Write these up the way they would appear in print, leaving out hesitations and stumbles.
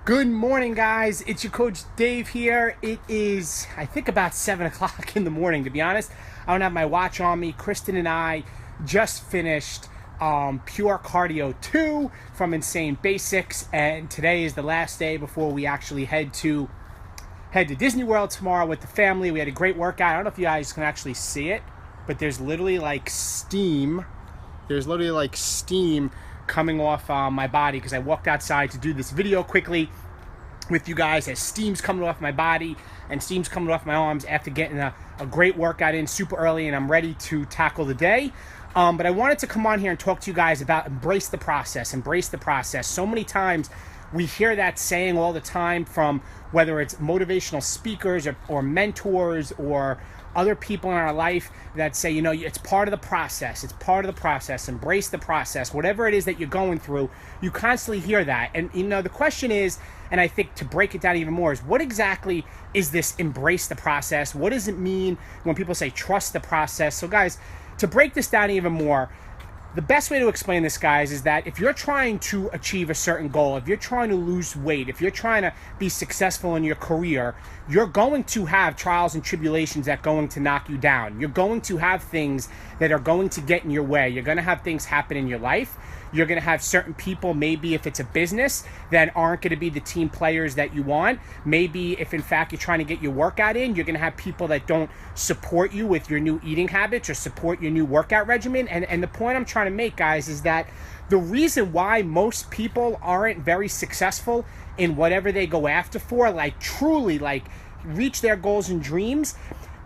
Good morning, guys. It's your coach Dave here. It is, I think, about 7 o'clock in the morning, to be honest. I don't have my watch on me. Kristen and I just finished Pure Cardio 2 from Insane Basics, and today is the last day before we actually head to Disney World tomorrow with the family. We had a great workout. I don't know if you guys can actually see it, but there's literally like steam. Coming off my body because I walked outside to do this video quickly with you guys as steam's coming off my body and steam's coming off my arms after getting a great workout in super early, and I'm ready to tackle the day. But I wanted to come on here and talk to you guys about embrace the process. So many times we hear that saying all the time from whether it's motivational speakers or mentors or other people in our life that say, it's part of the process. Embrace the process. Whatever it is that you're going through, you constantly hear that. And, the question is, and I think to break it down even more, is what exactly is this embrace the process? What does it mean when people say trust the process? So, guys, to break this down even more, the best way to explain this, guys, is that if you're trying to achieve a certain goal, if you're trying to lose weight, if you're trying to be successful in your career, you're going to have trials and tribulations that are going to knock you down. You're going to have things that are going to get in your way. You're going to have things happen in your life. You're going to have certain people, maybe if it's a business, that aren't going to be the team players that you want. Maybe if, in fact, you're trying to get your workout in, you're going to have people that don't support you with your new eating habits or support your new workout regimen. And the point I'm trying to make, guys, is that the reason why most people aren't very successful in whatever they go after for, truly reach their goals and dreams,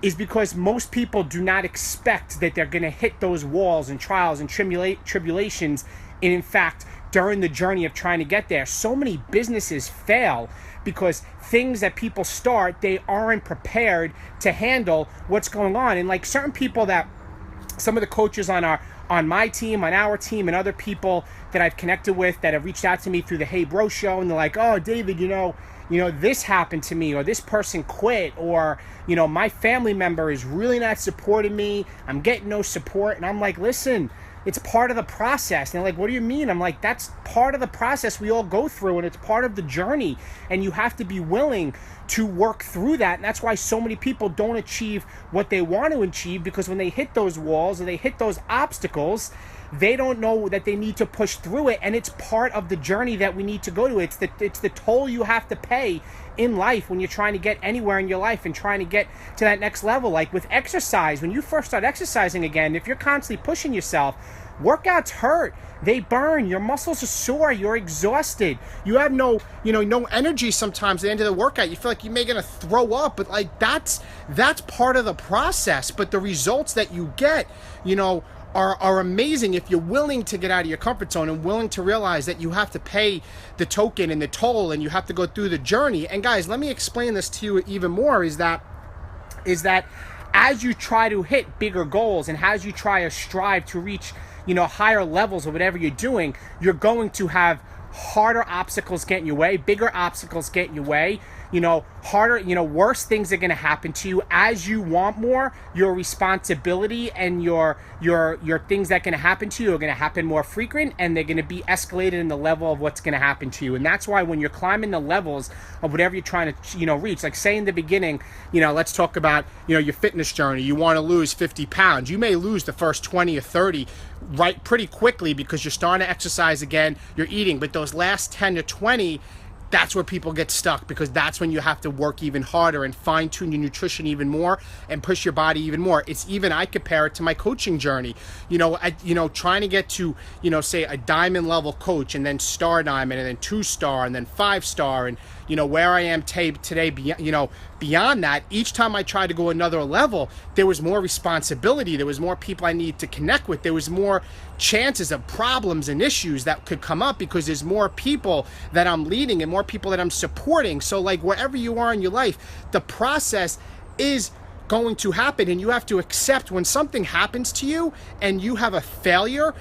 is because most people do not expect that they're going to hit those walls and trials and tribulations. And in fact, during the journey of trying to get there, so many businesses fail because things that people start, they aren't prepared to handle what's going on. And certain people that some of the coaches on my team, on our team, and other people that I've connected with that have reached out to me through the Hey Bro Show, and they're like, oh, David, this happened to me, or this person quit, or, my family member is really not supporting me. I'm getting no support. And I'm like, listen, it's part of the process. And they're like, what do you mean? I'm like, that's part of the process we all go through, and it's part of the journey. And you have to be willing to work through that. And that's why so many people don't achieve what they want to achieve, because when they hit those walls or they hit those obstacles, they don't know that they need to push through it. And it's part of the journey that we need to go to. It's the toll you have to pay in life when you're trying to get anywhere in your life and trying to get to that next level. Like with exercise, when you first start exercising again, if you're constantly pushing yourself, workouts hurt, they burn, your muscles are sore, you're exhausted, you have no energy sometimes at the end of the workout. You feel like you're gonna throw up, but that's part of the process. But the results that you get, are amazing if you're willing to get out of your comfort zone and willing to realize that you have to pay the token and the toll, and you have to go through the journey. And guys, let me explain this to you even more, is that as you try to hit bigger goals and as you try to strive to reach higher levels of whatever you're doing, you're going to have harder obstacles get in your way, bigger obstacles get in your way, harder, worse things are going to happen to you. As you want more, your responsibility and your things that are going to happen to you are going to happen more frequent, and they're going to be escalated in the level of what's going to happen to you. And that's why when you're climbing the levels of whatever you're trying to, reach, like say in the beginning, let's talk about, your fitness journey. You want to lose 50 pounds. You may lose the first 20 or 30 right pretty quickly because you're starting to exercise again, you're eating, but those last 10 to 20, that's where people get stuck, because that's when you have to work even harder and fine-tune your nutrition even more and push your body even more. It's even, I compare it to my coaching journey. Trying to get to, say a diamond level coach, and then star diamond, and then 2-star, and then 5-star, and where I am today, beyond that, each time I tried to go another level, there was more responsibility, there was more people I need to connect with, there was more chances of problems and issues that could come up because there's more people that I'm leading and more people that I'm supporting. So wherever you are in your life, the process is going to happen, and you have to accept when something happens to you and you have a failure.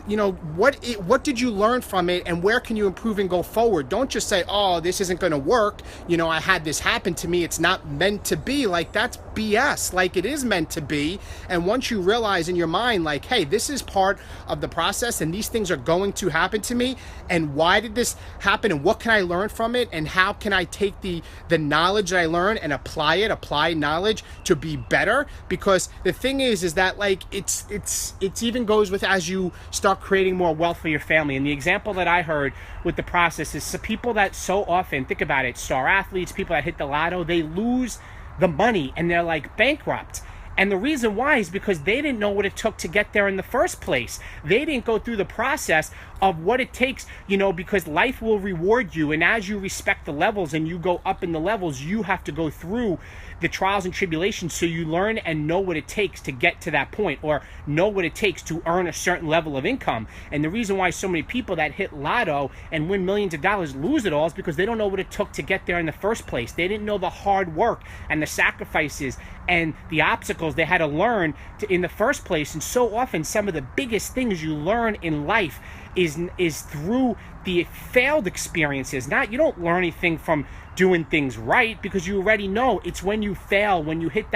You know, what did you learn from it, and where can you improve and go forward? Don't just say, oh, this isn't going to work, you know, I had this happen to me, it's not meant to be. Like, that's BS. Like, it is meant to be. And once you realize in your mind, like, hey, this is part of the process and these things are going to happen to me, and why did this happen, and what can I learn from it, and how can I take the knowledge that I learned and apply knowledge to be better? Because the thing is that, like, it's even goes with as you start creating more wealth for your family. And the example that I heard with the process is some people that so often, think about it, star athletes, people that hit the lotto, they lose the money and they're like bankrupt. And the reason why is because they didn't know what it took to get there in the first place. They didn't go through the process of what it takes, you know, because life will reward you. And as you respect the levels and you go up in the levels, you have to go through the trials and tribulations so you learn and know what it takes to get to that point, or know what it takes to earn a certain level of income. And the reason why so many people that hit lotto and win millions of dollars lose it all is because they don't know what it took to get there in the first place. They didn't know the hard work and the sacrifices and the obstacles they had to learn in the first place. And so often some of the biggest things you learn in life is through the failed experiences. You don't learn anything from doing things right, because you already know. It's when you fail, when you hit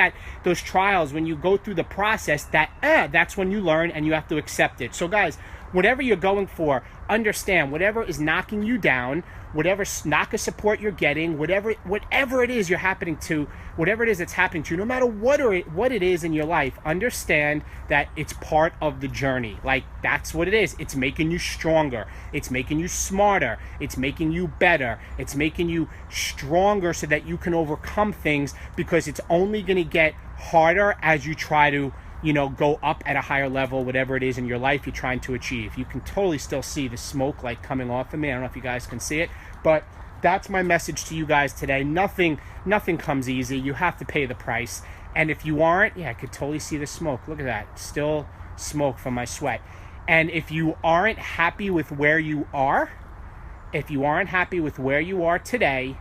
those trials, when you go through the process, that's when you learn, and you have to accept it. So guys, whatever you're going for, understand whatever is knocking you down, whatever lack of support you're getting, whatever it is you're happening to, whatever it is that's happening to you, no matter what it is in your life, understand that it's part of the journey. Like, that's what it is. It's making you stronger. It's making you smarter. It's making you better. It's making you stronger so that you can overcome things, because it's only going to get harder as you try to, you know, go up at a higher level, whatever it is in your life you're trying to achieve. You can totally still see the smoke like coming off of me. I don't know if you guys can see it, but that's my message to you guys today. Nothing comes easy. You have to pay the price. And if you aren't, I could totally see the smoke. Look at that. Still smoke from my sweat. And if you aren't happy with where you are, today,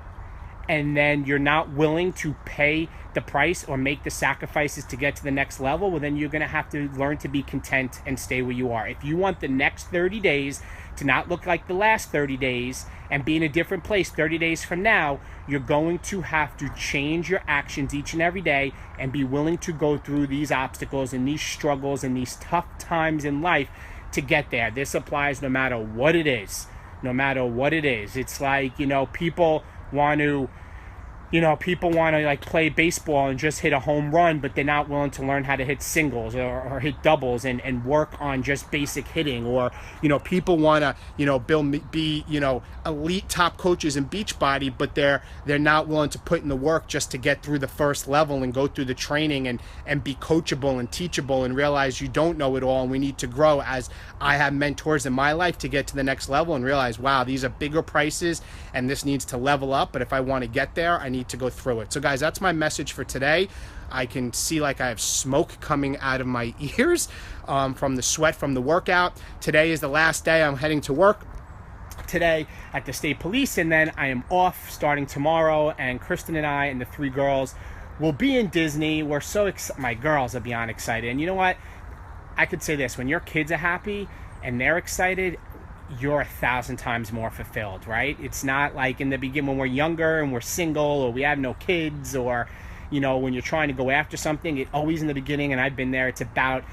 and then you're not willing to pay the price or make the sacrifices to get to the next level, well, then you're going to have to learn to be content and stay where you are. If you want the next 30 days to not look like the last 30 days and be in a different place 30 days from now, you're going to have to change your actions each and every day and be willing to go through these obstacles and these struggles and these tough times in life to get there. This applies no matter what it is. It's like, you know, people want to like play baseball and just hit a home run, but they're not willing to learn how to hit singles or hit doubles and work on just basic hitting. Or, you know, people want to, you know, be, you know, elite top coaches in Beachbody, but they're not willing to put in the work just to get through the first level and go through the training and be coachable and teachable and realize you don't know it all and we need to grow. As I have mentors in my life to get to the next level and realize, wow, these are bigger prices and this needs to level up. But if I want to get there, I need to go through it. So guys, that's my message for today. I can see like I have smoke coming out of my ears from the sweat from the workout. Today is the last day. I'm heading to work today at the state police, and then I am off starting tomorrow. And Kristen and I and the 3 girls will be in Disney. We're so my girls are beyond excited. And you know what? I could say this: when your kids are happy and they're excited, you're 1,000 times more fulfilled, right? It's not like in the beginning when we're younger and we're single or we have no kids, or, you know, when you're trying to go after something, it always in the beginning, and I've been there, it's about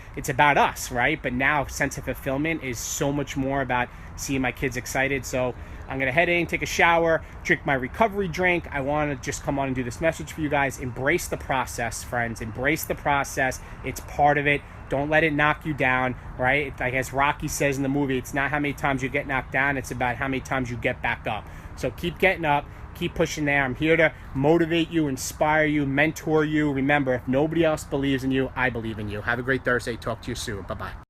us, right? But now sense of fulfillment is so much more about seeing my kids excited. So I'm gonna head in, take a shower, drink my recovery drink. I want to just come on and do this message for you guys. Embrace the process, friends. Embrace the process. It's part of it. Don't let it knock you down, right? Like as Rocky says in the movie, it's not how many times you get knocked down, it's about how many times you get back up. So keep getting up, keep pushing there. I'm here to motivate you, inspire you, mentor you. Remember, if nobody else believes in you, I believe in you. Have a great Thursday. Talk to you soon. Bye-bye.